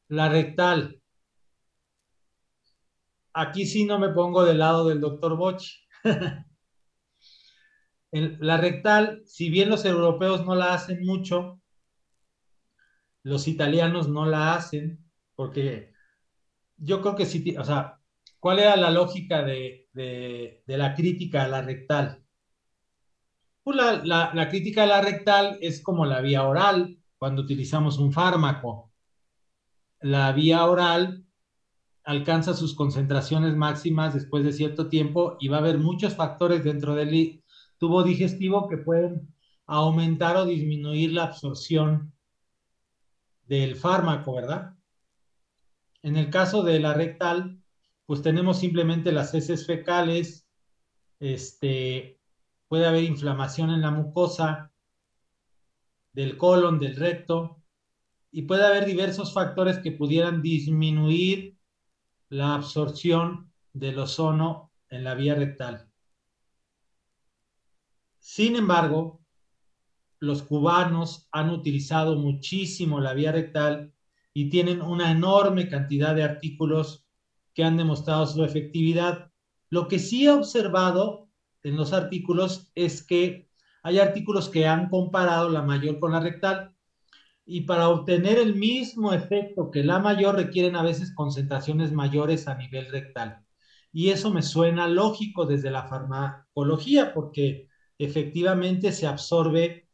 La rectal, aquí sí no me pongo del lado del doctor Bochi. La rectal, si bien los europeos no la hacen mucho, los italianos no la hacen, porque yo creo que sí, o sea, ¿cuál era la lógica de la crítica a la rectal? Pues la crítica a la rectal es como la vía oral cuando utilizamos un fármaco. La vía oral alcanza sus concentraciones máximas después de cierto tiempo y va a haber muchos factores dentro del tubo digestivo que pueden aumentar o disminuir la absorción del fármaco, ¿verdad? En el caso de la rectal, pues tenemos simplemente las heces fecales, este, puede haber inflamación en la mucosa del colon, del recto, y puede haber diversos factores que pudieran disminuir la absorción del ozono en la vía rectal. Sin embargo, los cubanos han utilizado muchísimo la vía rectal y tienen una enorme cantidad de artículos que han demostrado su efectividad. Lo que sí he observado en los artículos es que hay artículos que han comparado la mayor con la rectal y para obtener el mismo efecto que la mayor requieren a veces concentraciones mayores a nivel rectal. Y eso me suena lógico desde la farmacología porque efectivamente se absorbe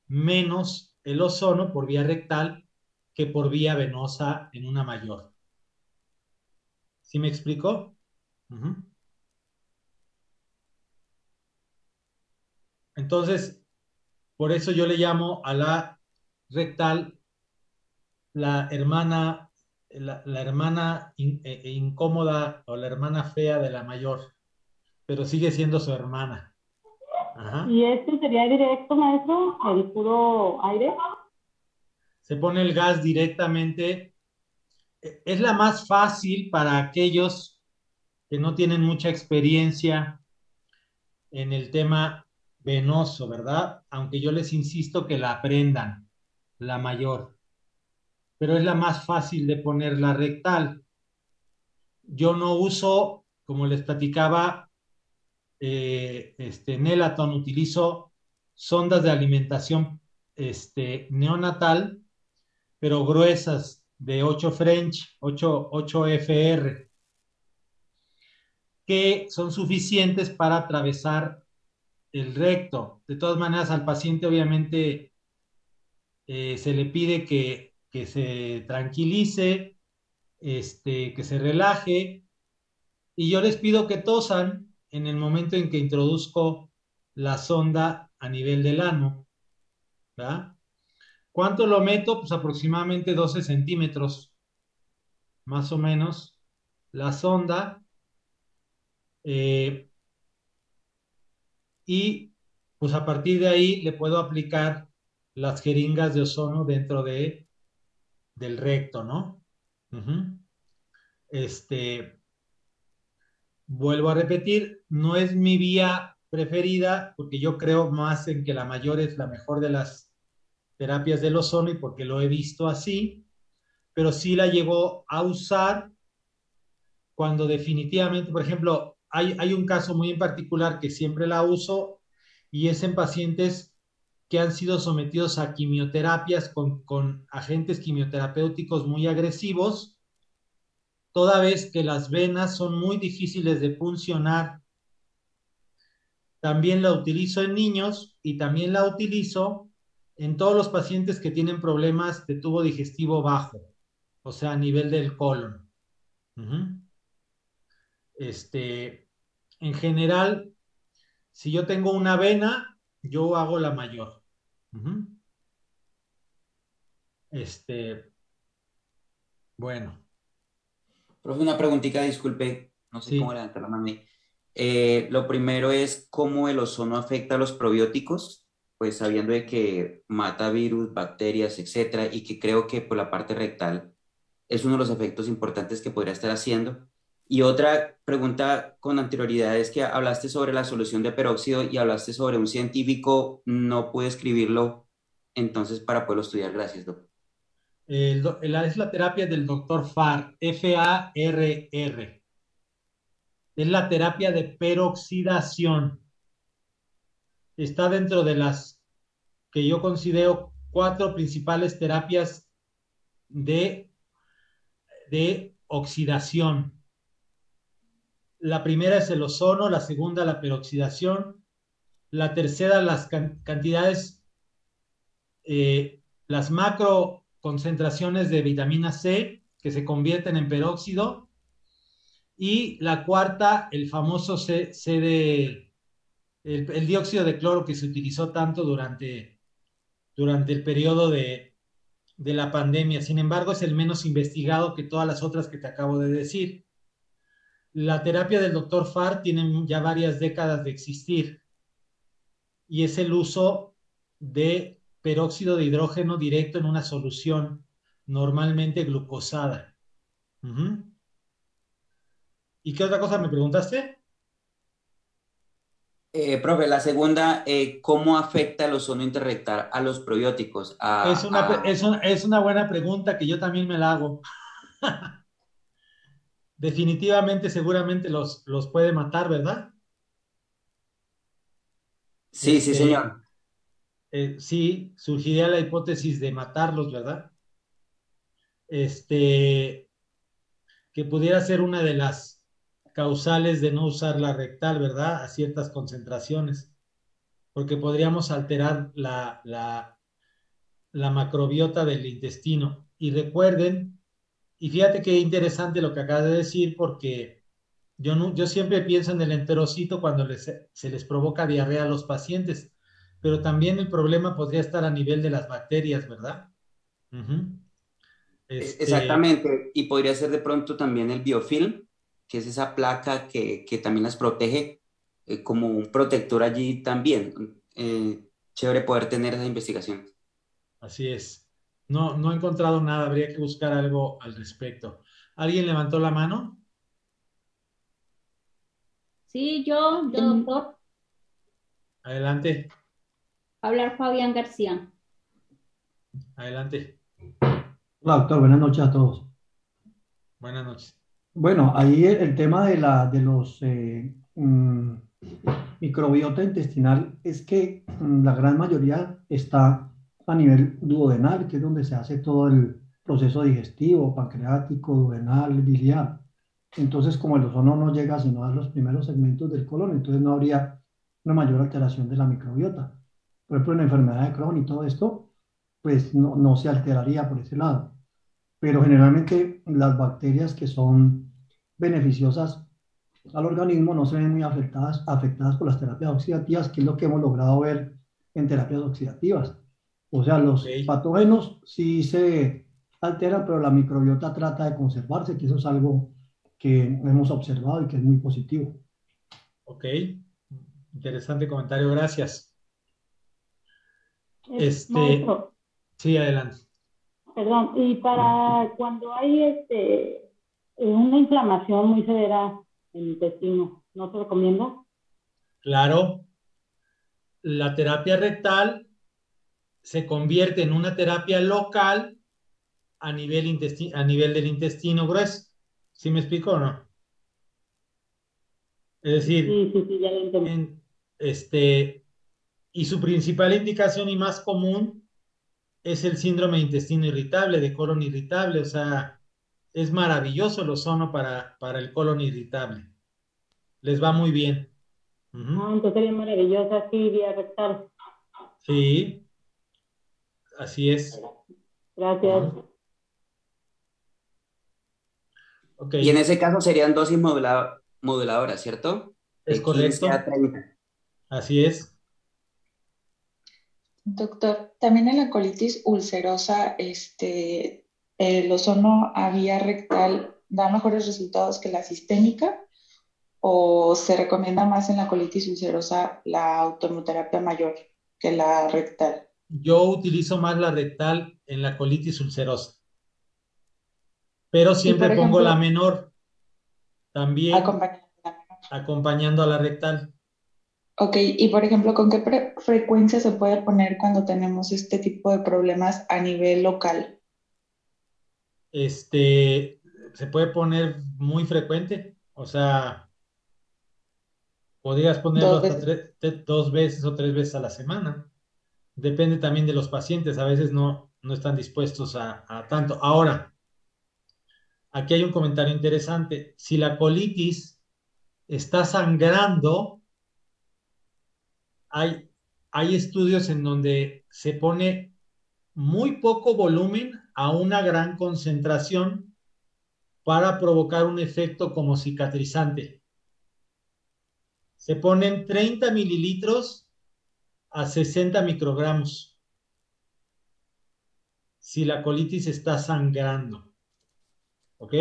menos el ozono por vía rectal que por vía venosa en una mayor. ¿Sí me explico? Uh-huh. Entonces, por eso yo le llamo a la rectal la hermana, la hermana incómoda o la hermana fea de la mayor, pero sigue siendo su hermana. Ajá. ¿Y este sería directo, maestro? ¿El puro aire? Se pone el gas directamente. Es la más fácil para aquellos que no tienen mucha experiencia en el tema venoso, ¿verdad? Aunque yo les insisto que la aprendan, la mayor, pero es la más fácil de poner la rectal. Yo no uso, como les platicaba, Nelaton, utilizo sondas de alimentación neonatal, pero gruesas, de 8 French, 8 FR, que son suficientes para atravesar el recto. De todas maneras, al paciente obviamente se le pide que se tranquilice, que se relaje, y yo les pido que tosan en el momento en que introduzco la sonda a nivel del ano, ¿verdad? ¿Cuánto lo meto? Pues aproximadamente 12 centímetros, más o menos, la sonda, eh, y pues a partir de ahí le puedo aplicar las jeringas de ozono dentro del recto, ¿no? Uh-huh. Este, Vuelvo a repetir, no es mi vía preferida porque yo creo más en que la mayor es la mejor de las terapias del ozono y porque lo he visto así, pero sí la llevo a usar cuando definitivamente, por ejemplo, hay un caso muy en particular que siempre la uso y es en pacientes que han sido sometidos a quimioterapias con agentes quimioterapéuticos muy agresivos, toda vez que las venas son muy difíciles de puncionar. También la utilizo en niños y también la utilizo en todos los pacientes que tienen problemas de tubo digestivo bajo, o sea, a nivel del colon. Uh-huh. Este, en general, si yo tengo una vena, yo hago la mayor. Uh-huh. Este, bueno, Profe, una preguntita, disculpe, no sé cómo sí. levantar la mano ahí. Lo primero es cómo el ozono afecta a los probióticos, pues sabiendo de que mata virus, bacterias, etcétera, y que creo que por la parte rectal es uno de los efectos importantes que podría estar haciendo. Y otra pregunta con anterioridad es que hablaste sobre la solución de peróxido y hablaste sobre un científico, no pude escribirlo, entonces para poderlo estudiar, gracias, doctor. Es la terapia del doctor Farr, Farr. Es la terapia de peroxidación. Está dentro de las que yo considero cuatro principales terapias de, de oxidación. La primera es el ozono, la segunda la peroxidación, la tercera las cantidades, las macro concentraciones de vitamina C que se convierten en peróxido, y la cuarta, el famoso el dióxido de cloro que se utilizó tanto durante el periodo de la pandemia. Sin embargo, es el menos investigado que todas las otras que te acabo de decir. La terapia del doctor Farr tiene ya varias décadas de existir y es el uso de peróxido de hidrógeno directo en una solución normalmente glucosada. Uh-huh. ¿Y qué otra cosa me preguntaste? Profe, la segunda, ¿cómo afecta el ozono interrectal a los probióticos? Es una buena pregunta que yo también me la hago. Definitivamente, seguramente los puede matar, ¿verdad? Sí, sí, señor. Sí, surgiría la hipótesis de matarlos, ¿verdad? Este, que pudiera ser una de las causales de no usar la rectal, ¿verdad? A ciertas concentraciones, porque podríamos alterar la macrobiota del intestino. Y recuerden, y fíjate qué interesante lo que acabas de decir, porque yo siempre pienso en el enterocito cuando se les provoca diarrea a los pacientes, pero también el problema podría estar a nivel de las bacterias, ¿verdad? Uh-huh. Exactamente. Y podría ser de pronto también el biofilm, que es esa placa que también las protege, como un protector allí también. Chévere poder tener esa investigación. Así es. No, no he encontrado nada, habría que buscar algo al respecto. ¿Alguien levantó la mano? Sí, yo, doctor. Adelante, Hablar Fabián García. adelante. Hola, doctor, buenas noches a todos. Buenas noches. Bueno, ahí el tema de los microbiota intestinal es que la gran mayoría está a nivel duodenal, que es donde se hace todo el proceso digestivo, pancreático, duodenal, biliar. Entonces, como el ozono no llega sino a los primeros segmentos del colon, entonces no habría una mayor alteración de la microbiota. Por ejemplo, en la enfermedad de Crohn y todo esto, pues no se alteraría por ese lado, pero generalmente las bacterias que son beneficiosas al organismo no se ven muy afectadas por las terapias oxidativas, que es lo que hemos logrado ver en terapias oxidativas. O sea, los Ok, patógenos sí se alteran, pero la microbiota trata de conservarse, que eso es algo que hemos observado y que es muy positivo. ok. Interesante comentario, gracias. Maestro, Sí, adelante. perdón, y para cuando hay una inflamación muy severa en el intestino, ¿no se recomienda? Claro, la terapia rectal se convierte en una terapia local a nivel del intestino grueso. ¿Sí me explico o no? Es decir, Sí, sí, sí, ya lo entendí. en, este, y su principal indicación y más común es el síndrome de intestino irritable, de colon irritable. O sea, es maravilloso el ozono para el colon irritable. Les va muy bien. Ah, Ujú. entonces sería maravillosa, sí, vía rectal. Sí, así es. Gracias. Ujú. Ok, Y en ese caso serían dosis moduladoras, ¿cierto? es De 15 a correcto. 30. Así es. Doctor, también en la colitis ulcerosa, ¿el ozono a vía rectal da mejores resultados que la sistémica o se recomienda más en la colitis ulcerosa la autoterapia mayor que la rectal? Yo utilizo más la rectal en la colitis ulcerosa, pero Y siempre por pongo la ejemplo, menor también acompañada. acompañando a la rectal. Ok, y por ejemplo, ¿con qué frecuencia se puede poner cuando tenemos este tipo de problemas a nivel local? se puede poner muy frecuente, o sea, podrías ponerlo Dos hasta veces. 2 veces o 3 veces a la semana. Depende también de los pacientes, a veces no están dispuestos a tanto. Ahora, aquí hay un comentario interesante. Si la colitis está sangrando, hay, hay estudios en donde se pone muy poco volumen a una gran concentración para provocar un efecto como cicatrizante. Se ponen 30 mililitros a 60 microgramos si la colitis está sangrando. ¿Ok?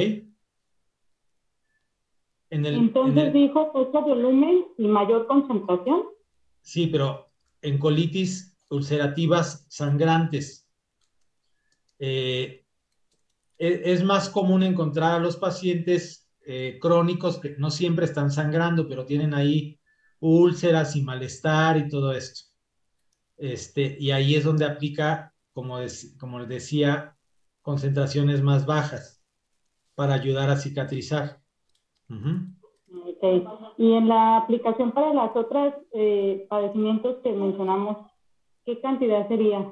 Entonces dijo poco volumen y mayor concentración. Sí, pero en colitis ulcerativas sangrantes. Eh, es más común encontrar a los pacientes crónicos que no siempre están sangrando, pero tienen ahí úlceras y malestar y todo esto. Y ahí es donde aplica, como les decía, concentraciones más bajas para ayudar a cicatrizar. Ujú. Okay. Y en la aplicación para las otras padecimientos que mencionamos, ¿qué cantidad sería?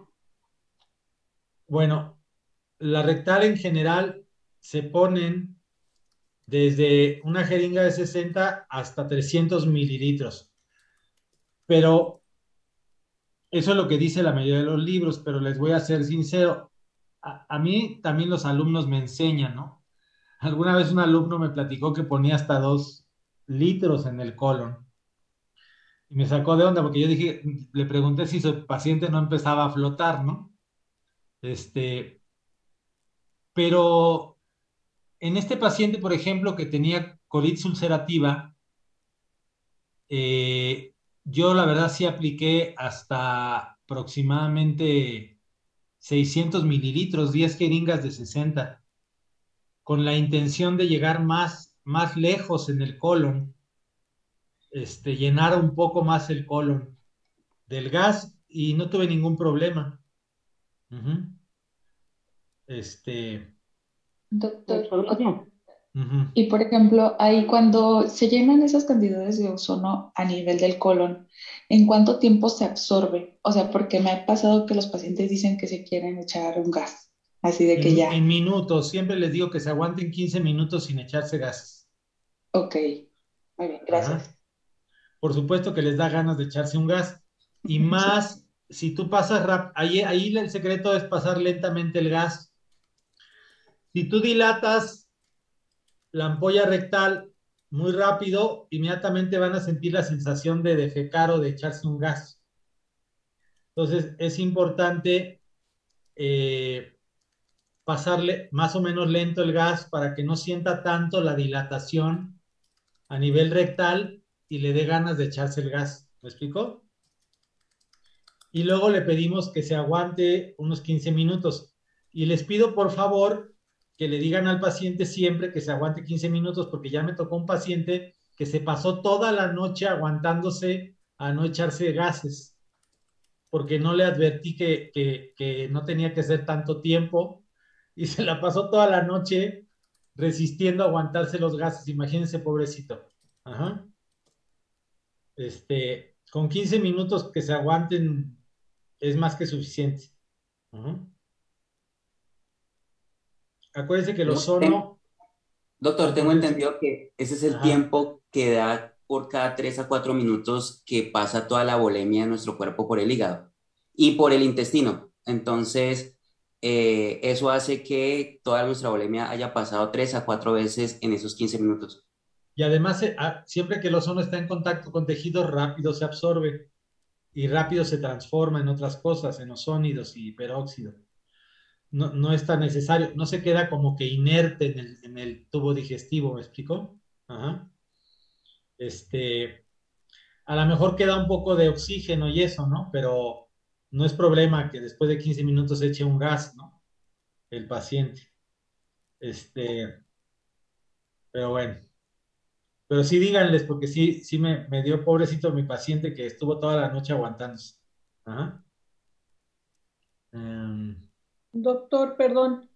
Bueno, la rectal en general se ponen desde una jeringa de 60 hasta 300 mililitros, pero eso es lo que dice la mayoría de los libros, pero les voy a ser sincero, a mí también los alumnos me enseñan, ¿no? Alguna vez un alumno me platicó que ponía hasta 2 litros en el colon y me sacó de onda porque yo dije, le pregunté si su paciente no empezaba a flotar, ¿no? Este, pero en este paciente, por ejemplo, que tenía colitis ulcerativa, eh, yo la verdad sí apliqué hasta aproximadamente 600 mililitros, 10 jeringas de 60, con la intención de llegar más lejos en el colon, llenar un poco más el colon del gas y no tuve ningún problema. Ujú. Este, Doctor, ujú. y por ejemplo, ahí cuando se llenan esas cantidades de ozono a nivel del colon, ¿en cuánto tiempo se absorbe? O sea, porque me ha pasado que los pacientes dicen que se quieren echar un gas, así de que ya, En minutos, siempre les digo que se aguanten 15 minutos sin echarse gases. ok, muy bien, Ajá. gracias. Por supuesto que les da ganas de echarse un gas. Y Sí. más, si tú pasas rápido, ahí el secreto es pasar lentamente el gas. Si tú dilatas la ampolla rectal muy rápido, inmediatamente van a sentir la sensación de defecar o de echarse un gas. Entonces, es importante eh, pasarle más o menos lento el gas para que no sienta tanto la dilatación a nivel rectal y le dé ganas de echarse el gas. ¿Me explico? Y luego le pedimos que se aguante unos 15 minutos. Y les pido por favor que le digan al paciente siempre que se aguante 15 minutos, porque ya me tocó un paciente que se pasó toda la noche aguantándose a no echarse gases, porque no le advertí que no tenía que ser tanto tiempo y se la pasó toda la noche resistiendo a aguantarse los gases. Imagínense, pobrecito. Ajá. Con 15 minutos que se aguanten es más que suficiente. Ujú. Acuérdense que el ozono, Doctor, tengo entonces, entendido que ese es el ajá, tiempo que da por cada 3 a 4 minutos que pasa toda la volemia de nuestro cuerpo por el hígado y por el intestino. Entonces, eso hace que toda nuestra volemia haya pasado 3 a 4 veces en esos 15 minutos. y además siempre que el ozono está en contacto con tejidos, rápido se absorbe y rápido se transforma en otras cosas, en ozónidos y peróxido. No es tan necesario, no se queda como que inerte en el tubo digestivo, ¿me explico? Ajá. Este, a lo mejor queda un poco de oxígeno y eso, ¿no? Pero no es problema que después de 15 minutos eche un gas, ¿no? El paciente. Este, pero bueno. Pero sí díganles, porque sí me dio pobrecito mi paciente que estuvo toda la noche aguantándose. Ajá. Em, Doctor, perdón.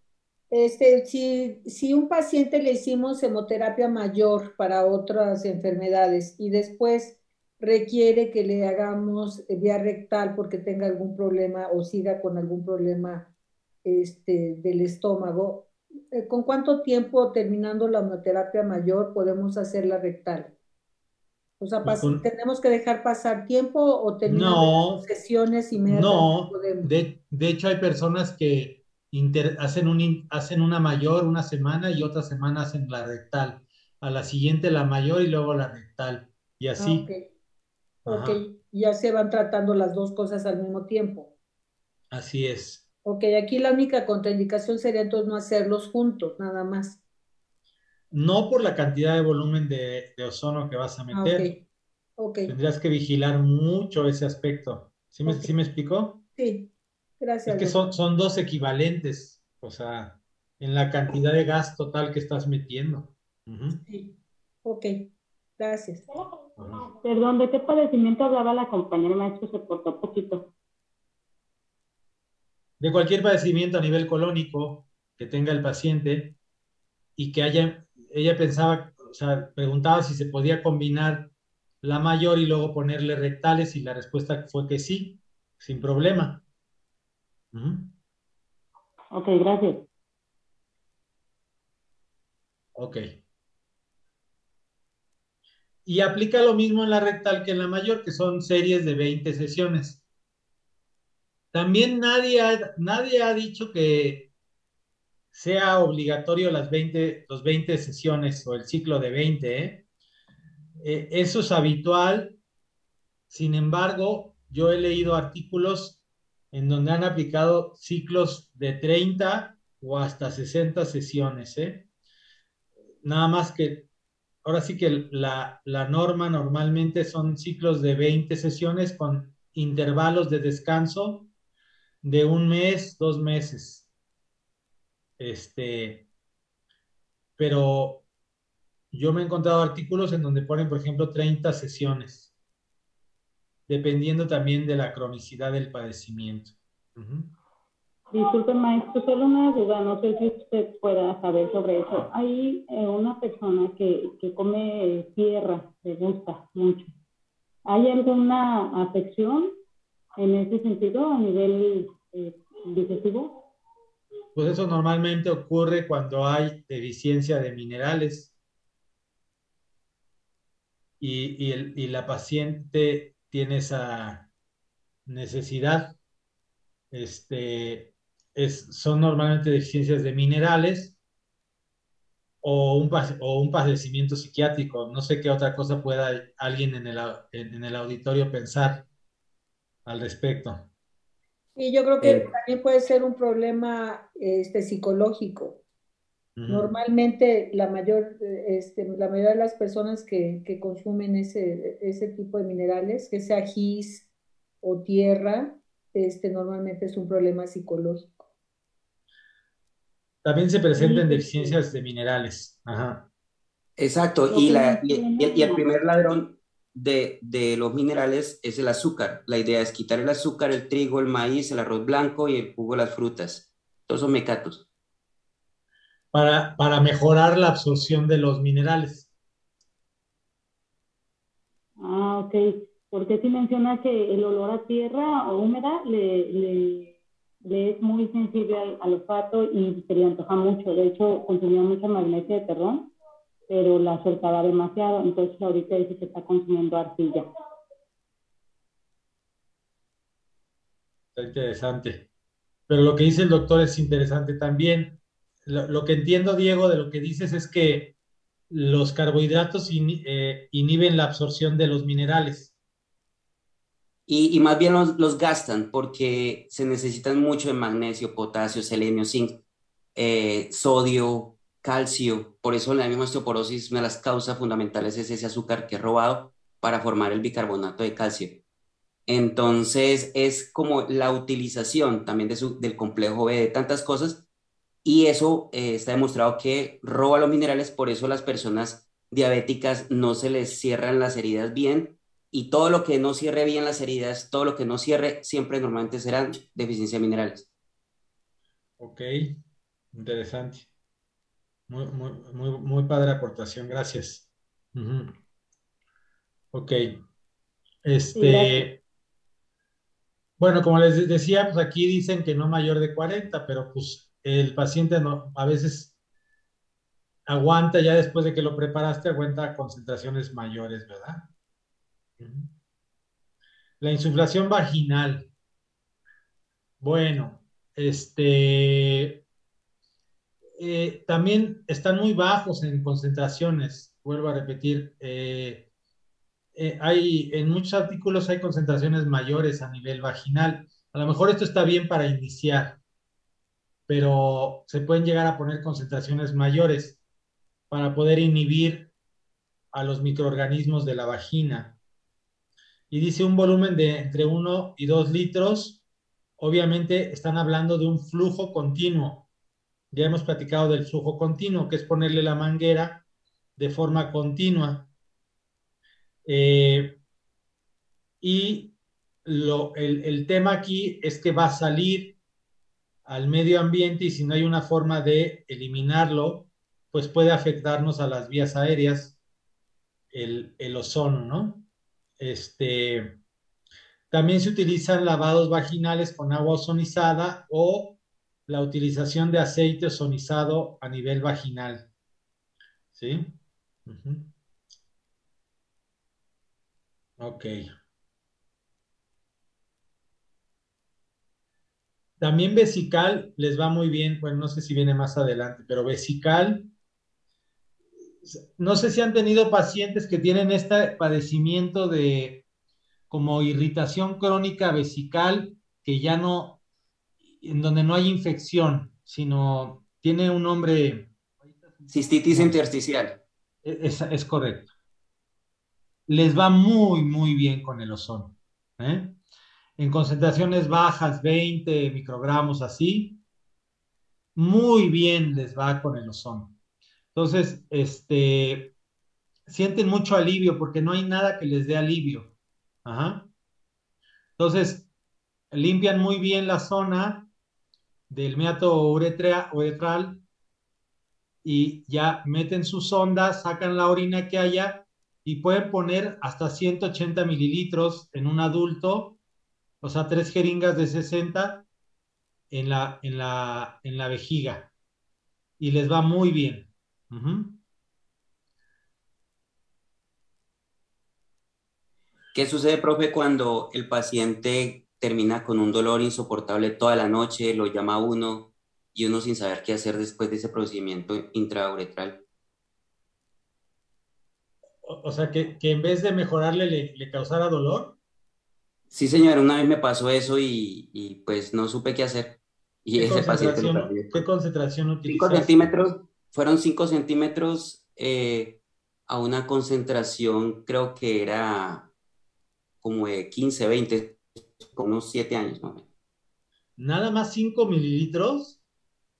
Si un paciente le hicimos hemoterapia mayor para otras enfermedades y después requiere que le hagamos vía rectal porque tenga algún problema o siga con algún problema del estómago, ¿con cuánto tiempo terminando la hemoterapia mayor podemos hacer la rectal? O sea, Pues ¿tenemos que dejar pasar tiempo o terminando las no, sesiones inmediatamente no. podemos? De hecho, hay personas que hacen una mayor una semana y otra semana hacen la rectal. A la siguiente la mayor y luego la rectal. Y Ah, ok. así. Ok, Ajá, ya se van tratando las dos cosas al mismo tiempo. así es. Ok, aquí la única contraindicación sería entonces no hacerlos juntos, nada más. No por la cantidad de volumen de ozono que vas a Ah, ok, meter. ok, Tendrías que vigilar mucho ese aspecto. ok. ¿Sí me explicó? Sí, Es gracias, que doctor. son dos equivalentes, o sea, en la cantidad de gas total que estás metiendo. Ujú, Sí, ok, gracias. ajá. Perdón, ¿de qué padecimiento hablaba la compañera maestro? Se cortó poquito. De cualquier padecimiento a nivel colónico que tenga el paciente y que ella pensaba, o sea, preguntaba si se podía combinar la mayor y luego ponerle rectales y la respuesta fue que sí, sin problema. Ujú, Ok, gracias. ok. Y aplica lo mismo en la rectal que en la mayor, que son series de 20 sesiones. También nadie ha dicho que sea obligatorio los 20 sesiones o el ciclo de 20, ¿eh? Eso es habitual. Sin embargo, yo he leído artículos en donde han aplicado ciclos de 30 o hasta 60 sesiones, ¿eh? Nada más que, ahora sí que la norma normalmente son ciclos de 20 sesiones con intervalos de descanso de un mes, 2 meses. Este, pero yo me he encontrado artículos en donde ponen, por ejemplo, 30 sesiones, dependiendo también de la cronicidad del padecimiento. Ujú. Disculpe, maestro, solo una duda, no sé si usted pueda saber sobre eso. Hay una persona que come tierra, le gusta mucho. ¿Hay alguna afección en ese sentido a nivel digestivo? Pues eso normalmente ocurre cuando hay deficiencia de minerales y la paciente tiene esa necesidad. Este, son normalmente deficiencias de minerales o un padecimiento psiquiátrico. No sé qué otra cosa pueda alguien en el auditorio pensar al respecto. Y yo creo que Eh, también puede ser un problema psicológico. Ujú. Normalmente la mayoría de las personas que consumen ese tipo de minerales, que sea gis o tierra, normalmente es un problema psicológico. También se Sí, presentan porque deficiencias de minerales. Ajá. exacto, lo que y el menciona, primer ladrón de los minerales es el azúcar. La idea es quitar el azúcar, el trigo, el maíz, el arroz blanco y el jugo de las frutas. Todos son mecatos. Para mejorar la absorción de los minerales. ok, porque sí menciona que el olor a tierra o húmeda le es muy sensible al olfato y se le antoja mucho. De hecho, consumía mucha magnesia de terrón, pero la soltaba demasiado. Entonces, ahorita dice que está consumiendo arcilla. Está interesante. Pero lo que dice el doctor es interesante también. Lo que entiendo, Diego, de lo que dices es que los carbohidratos inhiben la absorción de los minerales. Y más bien los gastan porque se necesitan mucho de magnesio, potasio, selenio, zinc, sodio, calcio. Por eso la misma osteoporosis, una de las causas fundamentales es ese azúcar que es robado para formar el bicarbonato de calcio. Entonces es como la utilización también del complejo B de tantas cosas y eso está demostrado que roba los minerales, por eso las personas diabéticas no se les cierran las heridas bien y todo lo que no cierre bien las heridas, todo lo que no cierre siempre normalmente serán deficiencia de minerales. Ok. Interesante. Muy padre aportación, gracias. Ujú. Ok. Sí, gracias. Bueno, como les decía, pues aquí dicen que no mayor de 40, pero pues el paciente no, a veces aguanta ya después de que lo preparaste, aguanta concentraciones mayores, ¿verdad? Ujú. La insuflación vaginal. Bueno, también están muy bajos en concentraciones. Vuelvo a repetir, en muchos artículos hay concentraciones mayores a nivel vaginal. A lo mejor esto está bien para iniciar, pero se pueden llegar a poner concentraciones mayores para poder inhibir a los microorganismos de la vagina. Y dice un volumen de entre 1 y 2 litros. Obviamente están hablando de un flujo continuo. Ya hemos platicado del flujo continuo, que es ponerle la manguera de forma continua. Eh, y el tema aquí es que va a salir al medio ambiente y si no hay una forma de eliminarlo, pues puede afectarnos a las vías aéreas el ozono, ¿no? También se utilizan lavados vaginales con agua ozonizada o la utilización de aceite ozonizado a nivel vaginal, ¿sí? Ujú. Ok. También vesical les va muy bien, bueno, no sé si viene más adelante, pero vesical, no sé si han tenido pacientes que tienen este padecimiento de como irritación crónica vesical, que ya no, en donde no hay infección, sino tiene un nombre, Cistitis intersticial. es correcto. Les va muy bien con el ozono, ¿eh? En concentraciones bajas, 20 microgramos así, muy bien les va con el ozono. Entonces, sienten mucho alivio porque no hay nada que les dé alivio. Ajá. Entonces, limpian muy bien la zona del meato uretral y ya meten su sonda, sacan la orina que haya y pueden poner hasta 180 mililitros en un adulto, o sea, 3 jeringas de 60 en la vejiga y les va muy bien. Ujú. ¿Qué sucede, profe, cuando el paciente termina con un dolor insoportable toda la noche, lo llama a uno y uno sin saber qué hacer después de ese procedimiento intrauretral? O sea, que en vez de mejorarle le causara dolor. Sí, señor, una vez me pasó eso y pues no supe qué hacer. Y ¿Qué ese paciente lo concentración, perdí qué después. concentración 5 utilizaste? centímetros, fueron 5 centímetros a una concentración, creo que era como de 15, 20, con unos 7 años, más o menos. Nada más 5 mililitros.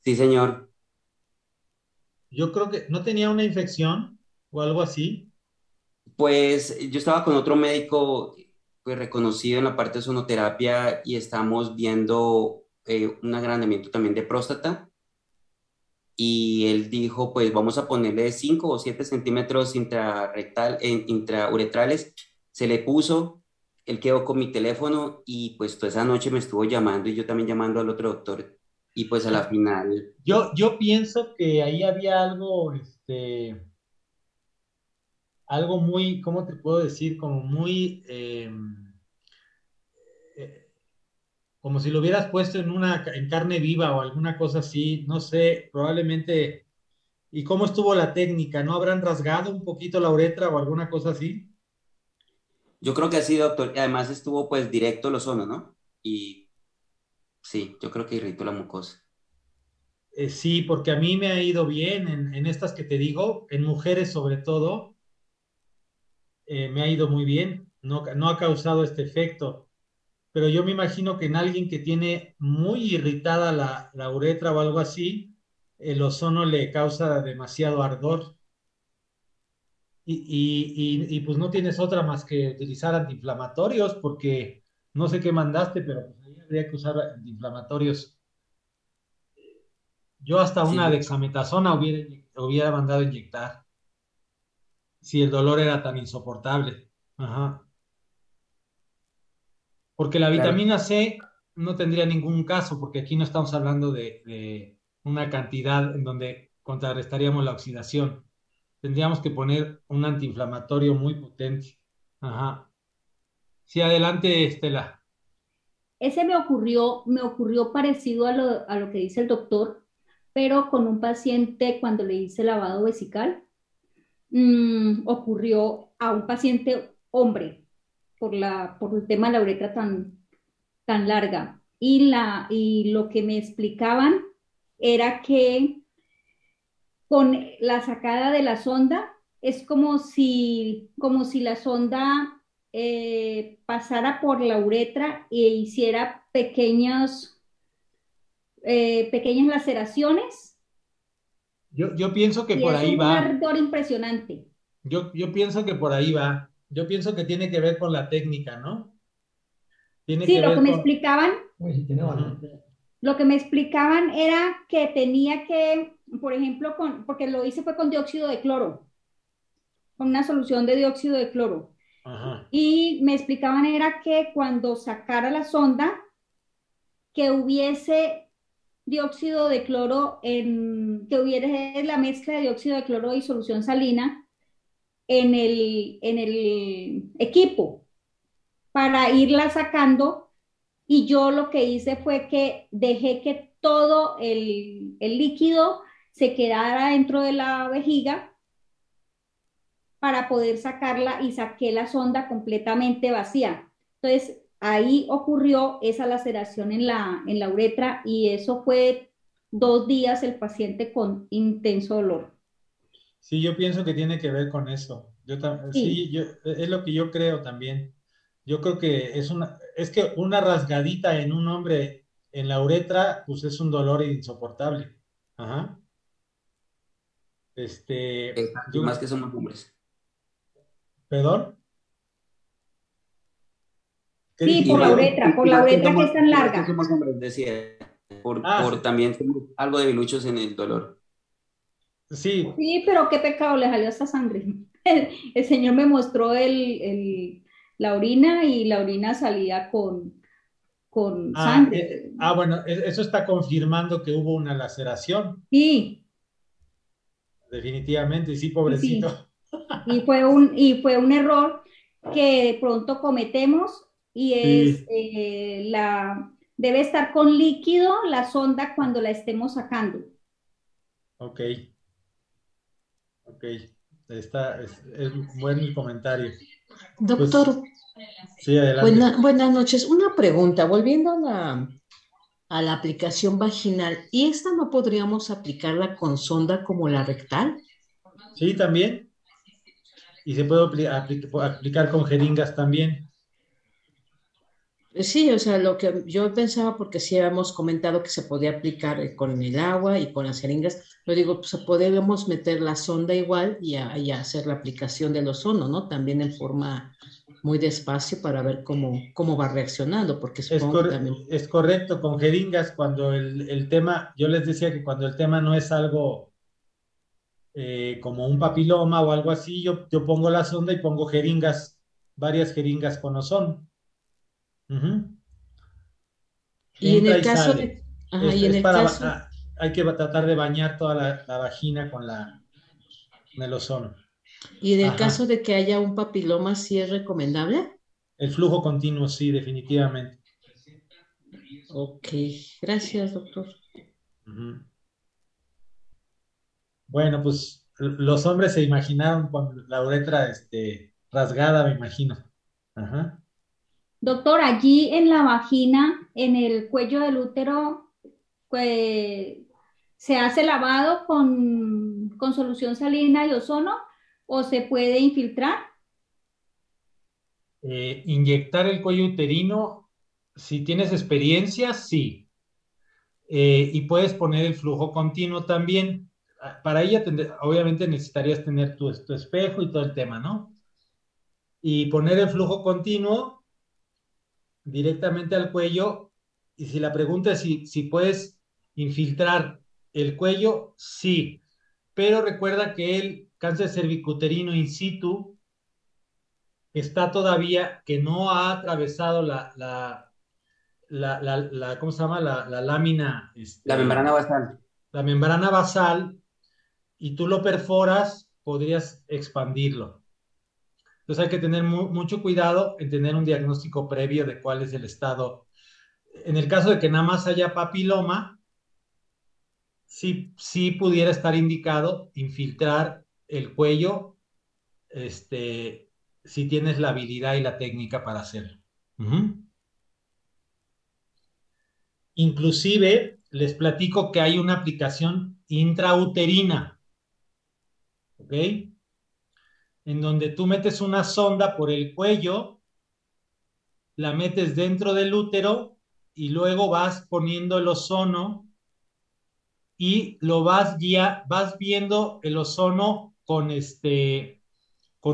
Sí, señor. Yo creo que no tenía una infección o algo así. Pues yo estaba con otro médico pues, reconocido en la parte de sonoterapia y estamos viendo un agrandamiento también de próstata y él dijo, pues vamos a ponerle 5 o 7 centímetros intrauretrales. Se le puso, él quedó con mi teléfono y pues toda esa noche me estuvo llamando y yo también llamando al otro doctor y pues a la final, Yo pienso que ahí había algo muy, ¿cómo te puedo decir? Como muy, eh, como si lo hubieras puesto en carne viva o alguna cosa así, no sé, probablemente. ¿Y cómo estuvo la técnica? ¿No habrán rasgado un poquito la uretra o alguna cosa así? yo creo que así, doctor, y además estuvo pues directo el ozono, ¿no? Y sí, yo creo que irritó la mucosa. Sí, porque a mí me ha ido bien en estas que te digo, en mujeres sobre todo, me ha ido muy bien, no ha causado este efecto, pero yo me imagino que en alguien que tiene muy irritada la uretra o algo así, el ozono le causa demasiado ardor pues no tienes otra más que utilizar antiinflamatorios porque no sé qué mandaste, pero pues ahí habría que usar antiinflamatorios. Yo hasta una Sí, dexametasona hubiera mandado inyectar si el dolor era tan insoportable. Ajá. Porque la claro, vitamina C no tendría ningún caso, porque aquí no estamos hablando de una cantidad en donde contrarrestaríamos la oxidación. Tendríamos que poner un antiinflamatorio muy potente. Ajá. Sí, adelante, Estela. Ese me ocurrió parecido a lo que dice el doctor, pero con un paciente cuando le hice lavado vesical, ocurrió a un paciente hombre por el tema de la uretra tan larga. Y lo que me explicaban era que con la sacada de la sonda es como si la sonda pasara por la uretra e hiciera pequeñas laceraciones Yo pienso que y por eso ahí es un va. ardor impresionante. Yo pienso que por ahí va. Yo pienso que tiene que ver con la técnica, ¿no? Tiene Sí, que ver con... Uy, sí tiene Ujú. bastante. lo que me explicaban era que tenía que, por ejemplo, porque lo hice fue con dióxido de cloro, con una solución de dióxido de cloro. Ajá. Y me explicaban era que cuando sacara la sonda, que hubiese dióxido de cloro, que hubiese la mezcla de dióxido de cloro y solución salina en el equipo para irla sacando. Y yo lo que hice fue que dejé que todo el líquido se quedara dentro de la vejiga para poder sacarla y saqué la sonda completamente vacía. Entonces, ahí ocurrió esa laceración en la uretra y eso fue 2 días el paciente con intenso dolor. Sí, yo pienso que tiene que ver con eso. Sí, Sí, es lo que yo creo también. Yo creo que es que una rasgadita en un hombre en la uretra, pues es un dolor insoportable. Ajá. exacto, y Yo, más que somos hombres. perdón, ¿qué sí, Y dijiste? más, por y la más que uretra que somos, es tan y más que larga. somos hombres, decía, Ah, por también somos algo debiluchos en el dolor. sí, Sí, pero qué pecado, le salió esta sangre. El señor me mostró la orina y la orina salía con sangre. bueno, eso está confirmando que hubo una laceración, Sí, definitivamente, sí, sí, sí. pobrecito. Y fue un error que de pronto cometemos y es Sí, debe estar con líquido la sonda cuando la estemos sacando. ok, ok, es buen el comentario. Pues Doctor, sí, adelante. buenas noches. Una pregunta, volviendo a la aplicación vaginal, ¿y esta no podríamos aplicarla con sonda como la rectal? Sí, también, y se puede aplicar con jeringas también. Sí, o sea, lo que yo pensaba, porque sí habíamos comentado que se podía aplicar con el agua y con las jeringas, lo digo, pues podríamos meter la sonda igual y hacer la aplicación del ozono, ¿no? También en forma muy despacio para ver cómo va reaccionando, porque supongo que también. Es correcto, con jeringas, cuando el tema, yo les decía que cuando el tema no es algo como un papiloma o algo así, yo pongo la sonda y pongo jeringas, varias jeringas con ozón. Ujú. Y en Entra el y caso sale. de, ajá, y en Es el para, caso, hay que tratar de bañar toda la vagina con el ozono. y en el caso Ajá. de que haya un papiloma, ¿sí es recomendable? El flujo continuo, sí, definitivamente. Ok, gracias, doctor. Ujú. Bueno, pues los hombres se imaginaron con la uretra rasgada, me imagino. Ajá. Doctor, allí en la vagina, en el cuello del útero, pues, ¿se hace lavado con solución salina y ozono o se puede infiltrar? Inyectar el cuello uterino, si tienes experiencia, sí. Y puedes poner el flujo continuo también. Para ella, obviamente necesitarías tener tu espejo y todo el tema, ¿no? Y poner el flujo continuo directamente al cuello. Y si la pregunta es si puedes infiltrar El cuello, sí, pero recuerda que el cáncer cervicuterino in situ está todavía, que no ha atravesado ¿cómo se llama? La lámina, La membrana basal. la membrana basal, y tú lo perforas, podrías expandirlo. Entonces hay que tener mucho cuidado en tener un diagnóstico previo de cuál es el estado. En el caso de que nada más haya papiloma, sí pudiera estar indicado infiltrar el cuello, si tienes la habilidad y la técnica para hacerlo. Inclusive les platico que hay una aplicación intrauterina, ¿ok? En donde tú metes una sonda por el cuello, la metes dentro del útero y luego vas poniendo el ozono y lo vas viendo el ozono con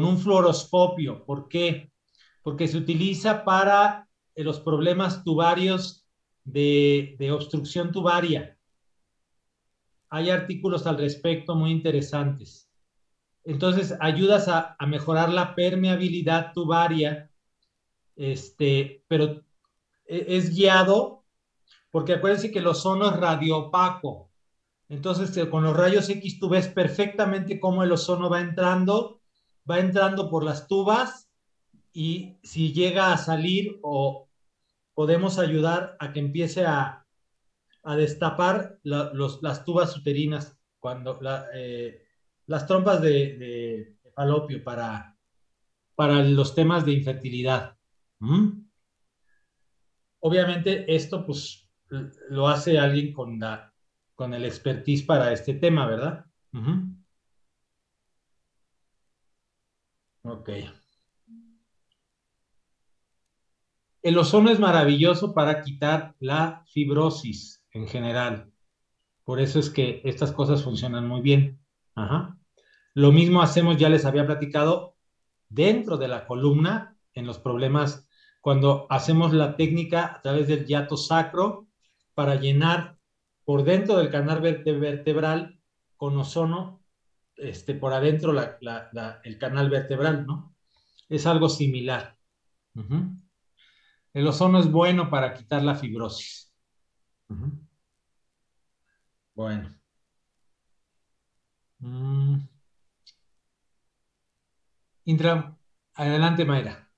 un fluoroscopio. ¿Por qué? Porque se utiliza para los problemas tubarios de obstrucción tubaria. Hay artículos al respecto muy interesantes. Entonces, ayudas a mejorar la permeabilidad tubaria, pero es guiado, porque acuérdense que el ozono es radioopaco. Entonces, con los rayos X tú ves perfectamente cómo el ozono va entrando por las tubas, y si llega a salir, o podemos ayudar a que empiece a destapar las tubas uterinas, las trompas de falopio para los temas de infertilidad. Obviamente esto pues lo hace alguien con el expertise para este tema, ¿verdad? Ok. El ozono es maravilloso para quitar la fibrosis en general. Por eso es que estas cosas funcionan muy bien. Ajá. Lo mismo hacemos, ya les había platicado, dentro de la columna, en los problemas, cuando hacemos la técnica a través del hiato sacro para llenar por dentro del canal vertebral con ozono, por adentro el canal vertebral, ¿no? Es algo similar. El ozono es bueno para quitar la fibrosis. Bueno. Adelante, Mayra.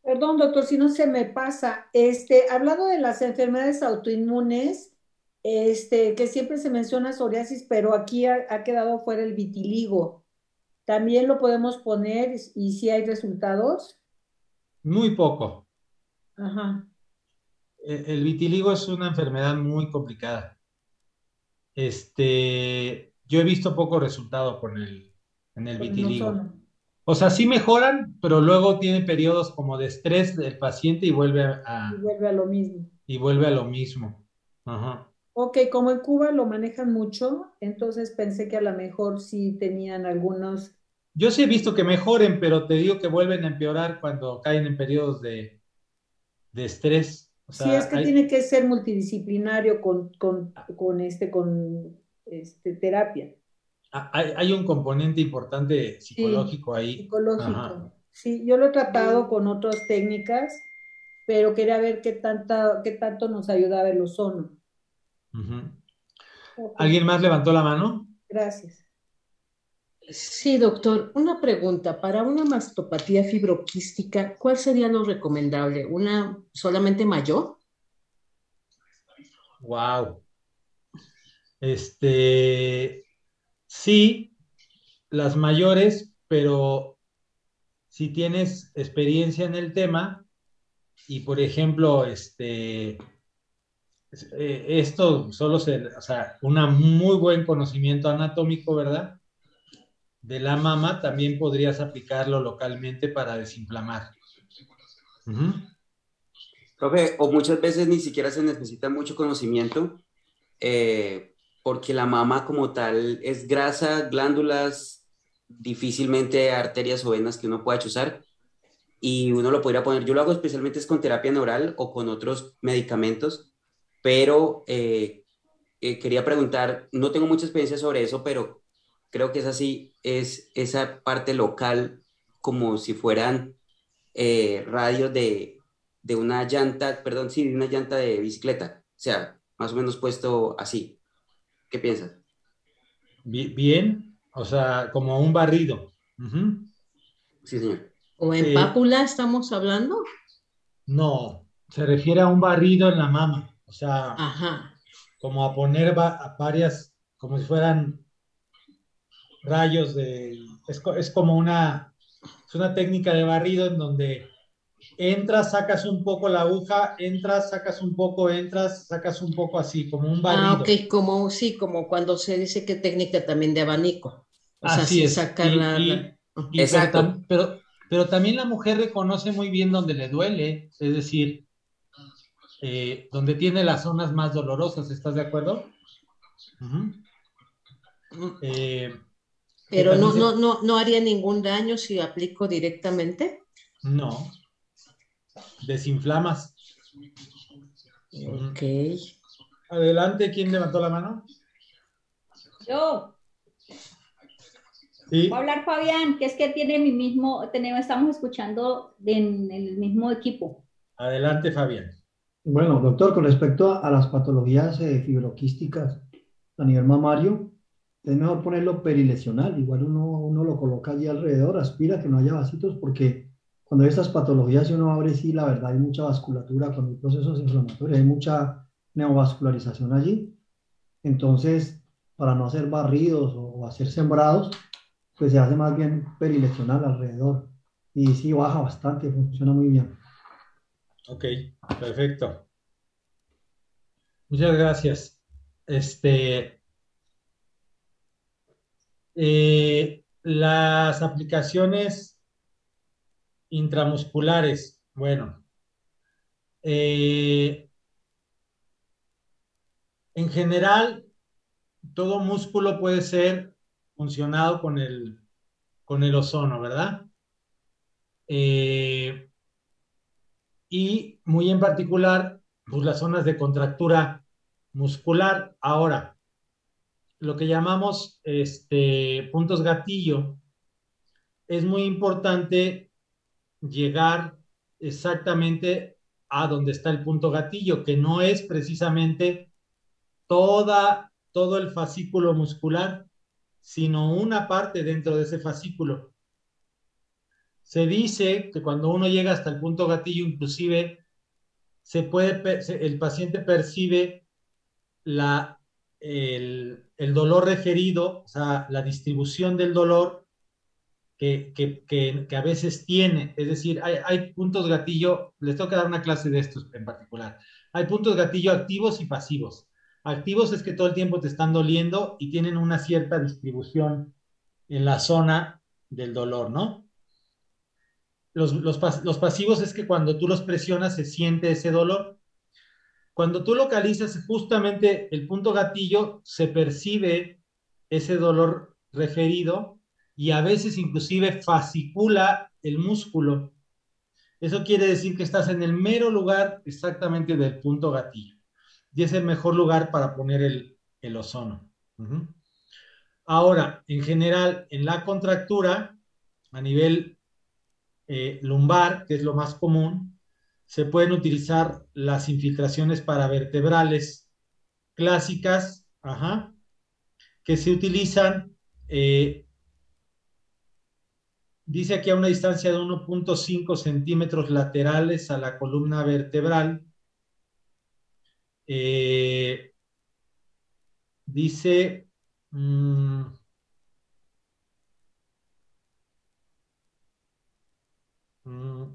Perdón, doctor, si no se me pasa. Hablando de las enfermedades autoinmunes, que siempre se menciona psoriasis, pero aquí ha quedado fuera el vitiligo. ¿También lo podemos poner y si hay resultados? Muy poco. Ajá. El vitiligo es una enfermedad muy complicada. Yo he visto poco resultado en el vitiligo. O sea, sí mejoran, pero luego tiene periodos como de estrés del paciente y vuelve a lo mismo. Y vuelve a lo mismo. Ajá. Ok, como en Cuba lo manejan mucho, entonces pensé que a lo mejor sí tenían algunos. Yo sí he visto que mejoren, pero te digo que vuelven a empeorar cuando caen en periodos de estrés. O sea, sí, es que tiene que ser multidisciplinario con terapia. Hay un componente importante psicológico ahí. Psicológico. Ajá. Sí, yo lo he tratado con otras técnicas, pero quería ver qué tanto nos ayudaba el ozono. Okay. ¿Alguien más levantó la mano? Gracias. Sí, doctor. Una pregunta. Para una mastopatía fibroquística, ¿cuál sería lo recomendable? ¿Una solamente mayor? Wow. Sí, las mayores, pero si tienes experiencia en el tema y, por ejemplo, esto solo o sea, un muy buen conocimiento anatómico, ¿verdad? De la mama, también podrías aplicarlo localmente para desinflamar. Profe, o muchas veces ni siquiera se necesita mucho conocimiento, porque la mama como tal es grasa, glándulas, difícilmente arterias o venas que uno pueda chuzar, y uno lo podría poner. Yo lo hago especialmente es con terapia neural o con otros medicamentos, pero quería preguntar, no tengo mucha experiencia sobre eso, pero creo que es así, es esa parte local, como si fueran radios de una llanta, perdón, sí, de una llanta de bicicleta, o sea, más o menos puesto así. ¿Qué piensas? Bien, o sea, como un barrido. Ujú. Sí, señor. ¿O en Eh, pápula estamos hablando? no, se refiere a un barrido en la mama, o sea, Ajá. como a poner a varias, como si fueran rayos de, es como es una técnica de barrido en donde entras, sacas un poco la aguja, entras, sacas un poco, entras, sacas un poco así, como un Ah, ok, barrido. como sí, como cuando se dice que técnica también de abanico. O sea, Así sin es. sacar Y Exacto. pero también la mujer reconoce muy bien donde le duele, es decir, donde tiene las zonas más dolorosas, ¿estás de acuerdo? Ujú. Mm, Eh, que pero también no, se... no, no, no haría ningún daño si aplico directamente. No, desinflamas. Ujú. Ok. Adelante, ¿quién levantó la mano? Yo, voy a Sí, hablar Fabián, que es que tiene mi mismo, tenemos, estamos escuchando en el mismo equipo. adelante, Fabián. Bueno, doctor, con respecto a las patologías fibroquísticas a nivel mamario, es mejor ponerlo perilesional. Igual uno lo coloca allí alrededor, aspira que no haya vasitos, porque cuando hay estas patologías, si uno abre, sí, la verdad, hay mucha vasculatura, cuando hay procesos inflamatorios, hay mucha neovascularización allí. Entonces, para no hacer barridos o hacer sembrados, pues se hace más bien perilesional alrededor. Y sí, baja bastante, funciona muy bien. Ok, perfecto. Muchas gracias. Este, las aplicaciones intramusculares, bueno, eh, en general, todo músculo puede ser funcionado con el ozono, ¿verdad? Eh, y muy en particular, pues las zonas de contractura muscular. Ahora, lo que llamamos puntos gatillo, es muy importante llegar exactamente a donde está el punto gatillo, que no es precisamente todo el fascículo muscular, sino una parte dentro de ese fascículo. Se dice que cuando uno llega hasta el punto gatillo, inclusive el paciente percibe la, el dolor referido, o sea, la distribución del dolor que a veces tiene. Es decir, hay puntos gatillo, les tengo que dar una clase de estos en particular. Hay puntos gatillo activos y pasivos. Activos es que todo el tiempo te están doliendo y tienen una cierta distribución en la zona del dolor, ¿no? Los pasivos es que cuando tú los presionas se siente ese dolor. Cuando tú localizas justamente el punto gatillo, se percibe ese dolor referido y a veces inclusive fascicula el músculo. Eso quiere decir que estás en el mero lugar exactamente del punto gatillo. Y es el mejor lugar para poner el ozono. Uh-huh. Ahora, en general, en la contractura, a nivel lumbar, que es lo más común, se pueden utilizar las infiltraciones paravertebrales clásicas, ajá, que se utilizan, eh, dice aquí a una distancia de 1.5 centímetros laterales a la columna vertebral. Eh, dice, mmm, mmm,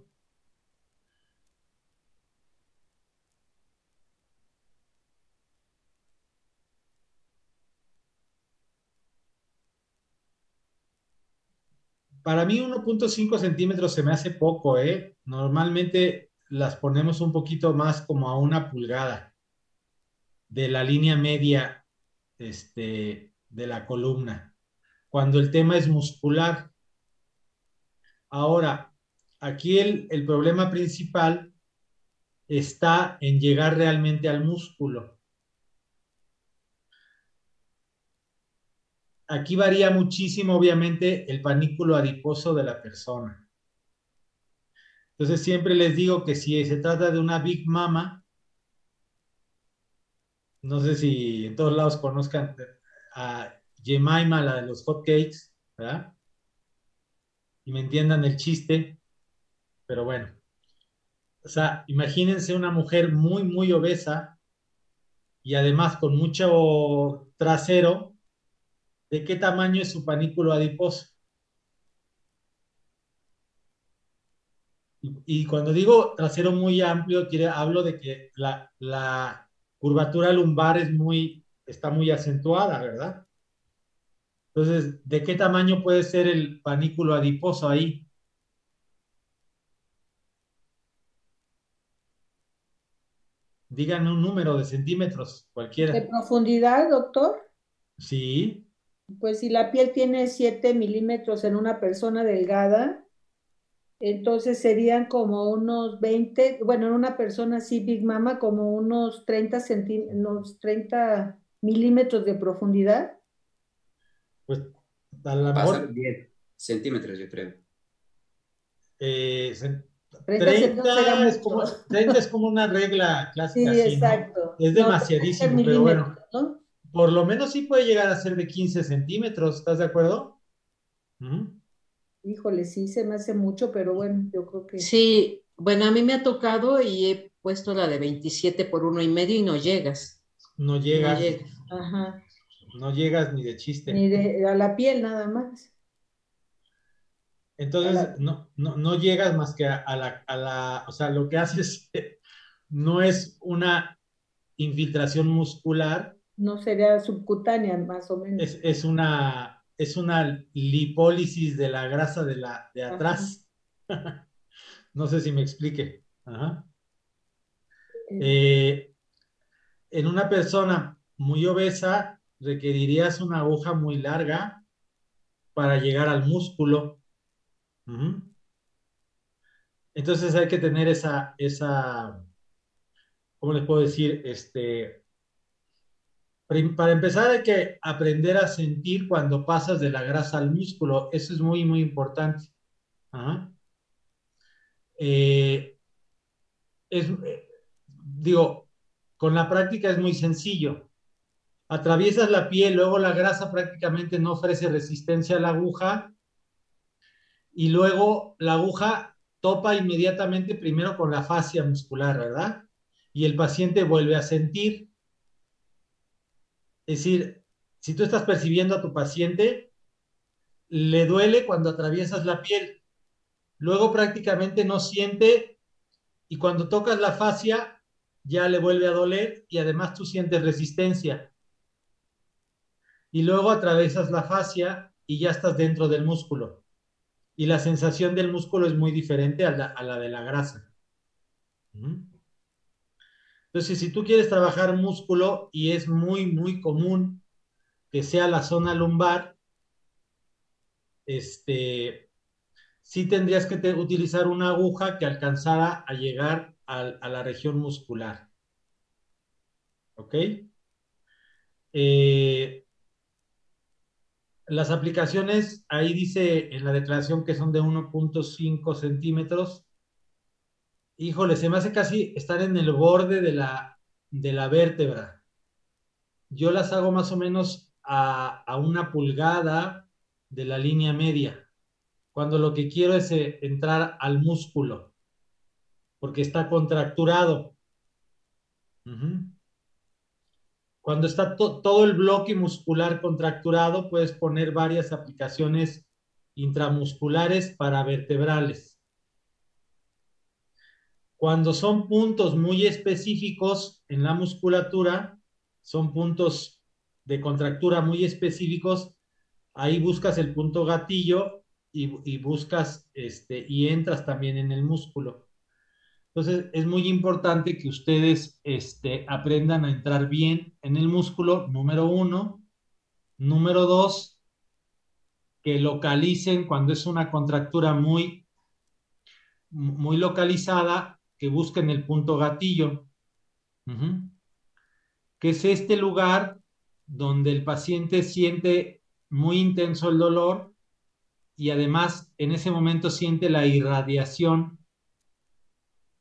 para mí 1.5 centímetros se me hace poco, ¿eh? Normalmente las ponemos un poquito más como a una pulgada de la línea media de la columna, cuando el tema es muscular. Ahora, aquí el problema principal está en llegar realmente al músculo. aquí varía muchísimo, obviamente, el panículo adiposo de la persona. Entonces, siempre les digo que si se trata de una Big Mama, no sé si en todos lados conozcan a Jemima, la de los hot cakes, ¿verdad? Y me entiendan el chiste, pero bueno. O sea, imagínense una mujer muy, muy obesa y además con mucho trasero. ¿De qué tamaño es su panículo adiposo? Y cuando digo trasero muy amplio, hablo de que la curvatura lumbar está muy acentuada, ¿verdad? Entonces, ¿de qué tamaño puede ser el panículo adiposo ahí? Díganme un número de centímetros, ¿De cualquiera. profundidad, doctor? Sí, Pues si la piel tiene 7 milímetros en una persona delgada, entonces serían como unos 20, bueno, en una persona así, Big Mama, como unos 30 milímetros de profundidad. pues a lo Pasa mejor los 10 centímetros, yo creo. eh, 30 centímetros sería 30 mucho. 30 es como una regla clásica, Sí, así, ¿no? exacto. Es No, tiene que ser demasiadísimo, pero milímetros, bueno, ¿no? por lo menos sí puede llegar a ser de 15 centímetros, ¿estás de acuerdo? Ujú. Híjole, sí, se me hace mucho, pero bueno, yo creo que Sí, bueno, a mí me ha tocado y he puesto la de 27 por 1,5 y no llegas, No no llegas, llegas. ajá, no llegas ni de ni chiste. a la piel nada más. A la, Entonces, no llegas más que o sea, lo que haces no es una infiltración muscular, no sería subcutánea, más o menos. es una lipólisis de la grasa de Ajá. atrás. No sé si me explique. Ajá. Eh, Eh, en una persona muy obesa requerirías una aguja muy larga para llegar al músculo. Ujú. Entonces hay que tener ¿cómo les puedo decir? Para empezar hay que aprender a sentir cuando pasas de la grasa al músculo. Eso es muy, muy importante. Ajá. Eh, digo, con la práctica es muy sencillo. Atraviesas la piel, luego la grasa prácticamente no ofrece resistencia a la aguja y luego la aguja topa inmediatamente primero con la fascia muscular, ¿verdad? Y el paciente vuelve a sentir. Es decir, si tú estás percibiendo a tu paciente, le duele cuando atraviesas la piel. Luego prácticamente no siente y cuando tocas la fascia ya le vuelve a doler y además tú sientes resistencia. Y luego atraviesas la fascia y ya estás dentro del músculo. Y la sensación del músculo es muy diferente a la de la grasa. Entonces, si tú quieres trabajar músculo y es muy, muy común que sea la zona lumbar, sí tendrías que utilizar una aguja que alcanzara a llegar a la región muscular. ¿Ok? Eh, las aplicaciones, ahí dice en la declaración que son de 1,5 centímetros. Híjole, se me hace casi estar en el borde de la vértebra. Yo las hago más o menos a 1 pulgada de la línea media, cuando lo que quiero es entrar al músculo, porque está contracturado. Ujú. Cuando está todo el bloque muscular contracturado, puedes poner varias aplicaciones intramusculares para vertebrales. Cuando son puntos muy específicos en la musculatura, son puntos de contractura muy específicos, ahí buscas el punto gatillo y buscas y entras también en el músculo. Entonces, es muy importante que ustedes aprendan a entrar bien en el músculo, número uno. Número dos, que localicen cuando es una contractura muy, muy localizada, que busquen el punto gatillo. Que es este lugar donde el paciente siente muy intenso el dolor y además en ese momento siente la irradiación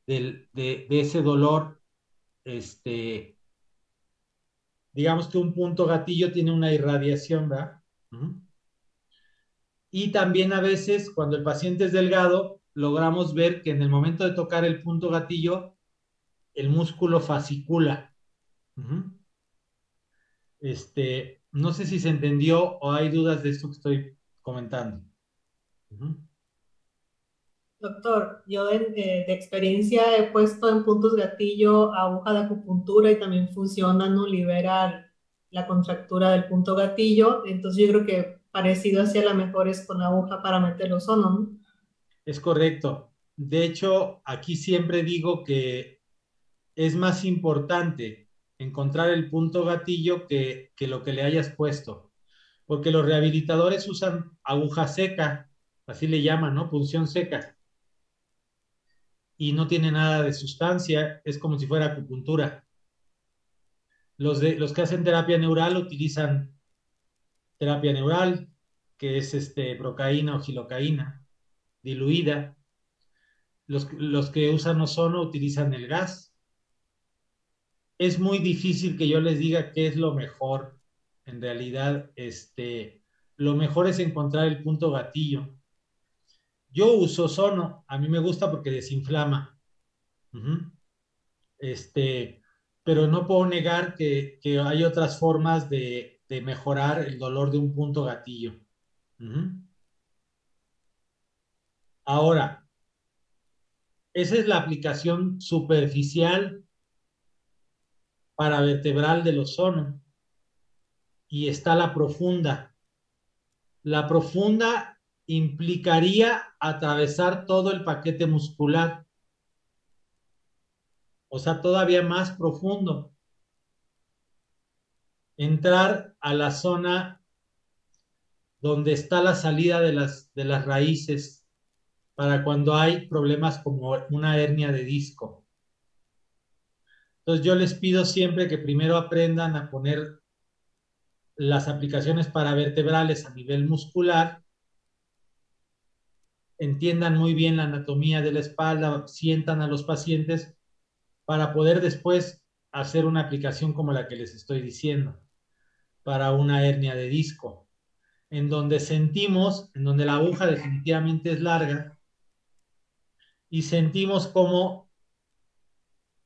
de ese dolor. Digamos que un punto gatillo tiene una irradiación, ¿verdad? Y también a veces cuando el paciente es delgado, logramos ver que en el momento de tocar el punto gatillo, el músculo fascicula. No sé si se entendió o hay dudas de esto que estoy comentando. Doctor, yo de experiencia he puesto en puntos gatillo aguja de acupuntura y también funciona, ¿no? Libera la contractura del punto gatillo. Entonces yo creo que parecido hacia la mejor es con aguja para meter los ozono, ¿no? Es correcto. De hecho, aquí siempre digo que es más importante encontrar el punto gatillo que lo que le hayas puesto. Porque los rehabilitadores usan aguja seca, así le llaman, ¿no? Punción seca. Y no tiene nada de sustancia, es como si fuera acupuntura. Los que hacen terapia neural utilizan terapia neural, que es procaína o gilocaína diluida. Los que usan ozono utilizan el gas. Es muy difícil que yo les diga qué es lo mejor. En realidad, lo mejor es encontrar el punto gatillo. Yo uso ozono, a mí me gusta porque desinflama. Pero no puedo negar que hay otras formas de mejorar el dolor de un punto gatillo. Ahora, esa es la aplicación superficial paravertebral del ozono. Y está la profunda. La profunda implicaría atravesar todo el paquete muscular. O sea, todavía más profundo. Entrar a la zona donde está la salida de las raíces para cuando hay problemas como una hernia de disco. Entonces yo les pido siempre que primero aprendan a poner las aplicaciones paravertebrales a nivel muscular, entiendan muy bien la anatomía de la espalda, sientan a los pacientes para poder después hacer una aplicación como la que les estoy diciendo, para una hernia de disco, en donde la aguja definitivamente es larga y sentimos cómo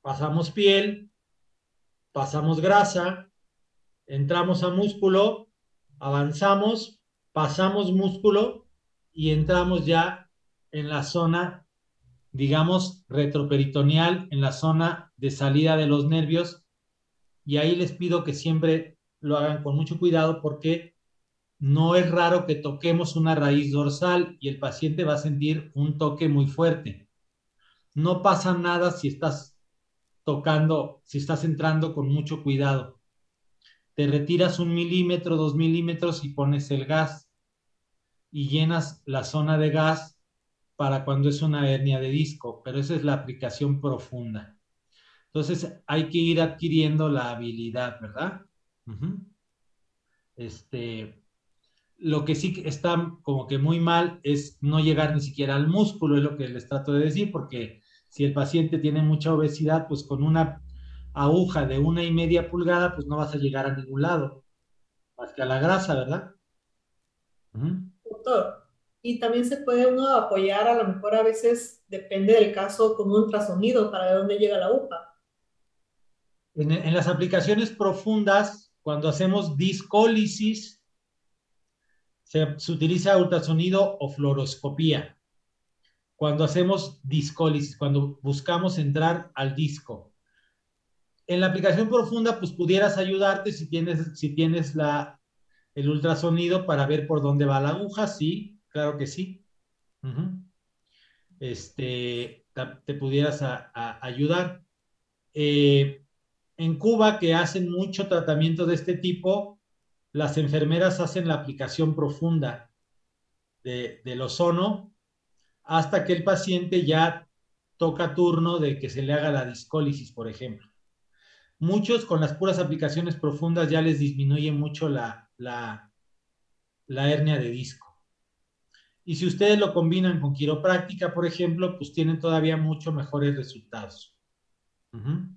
pasamos piel, pasamos grasa, entramos a músculo, avanzamos, pasamos músculo y entramos ya en la zona, digamos, retroperitoneal, en la zona de salida de los nervios. Y ahí les pido que siempre lo hagan con mucho cuidado porque no es raro que toquemos una raíz dorsal y el paciente va a sentir un toque muy fuerte. No pasa nada si estás entrando con mucho cuidado. Te retiras 1 milímetro, 2 milímetros y pones el gas y llenas la zona de gas para cuando es una hernia de disco, pero esa es la aplicación profunda. Entonces hay que ir adquiriendo la habilidad, ¿verdad? Lo que sí está como que muy mal es no llegar ni siquiera al músculo, es lo que les trato de decir, porque si el paciente tiene mucha obesidad, pues con una aguja de 1,5 pulgadas, pues no vas a llegar a ningún lado, más que a la grasa, ¿verdad? Doctor, y también se puede uno apoyar, a lo mejor a veces depende del caso, con un ultrasonido para ver dónde llega la aguja. En las aplicaciones profundas, cuando hacemos discólisis, se utiliza ultrasonido o fluoroscopía. Cuando hacemos discólisis, cuando buscamos entrar al disco. En la aplicación profunda, pues pudieras ayudarte si tienes el ultrasonido para ver por dónde va la aguja, sí, claro que sí. Te pudieras ayudar. En Cuba, que hacen mucho tratamiento de este tipo, las enfermeras hacen la aplicación profunda del ozono hasta que el paciente ya toca turno de que se le haga la discólisis, por ejemplo. Muchos con las puras aplicaciones profundas ya les disminuye mucho la la hernia de disco. Y si ustedes lo combinan con quiropráctica, por ejemplo, pues tienen todavía mucho mejores resultados. Uh-huh.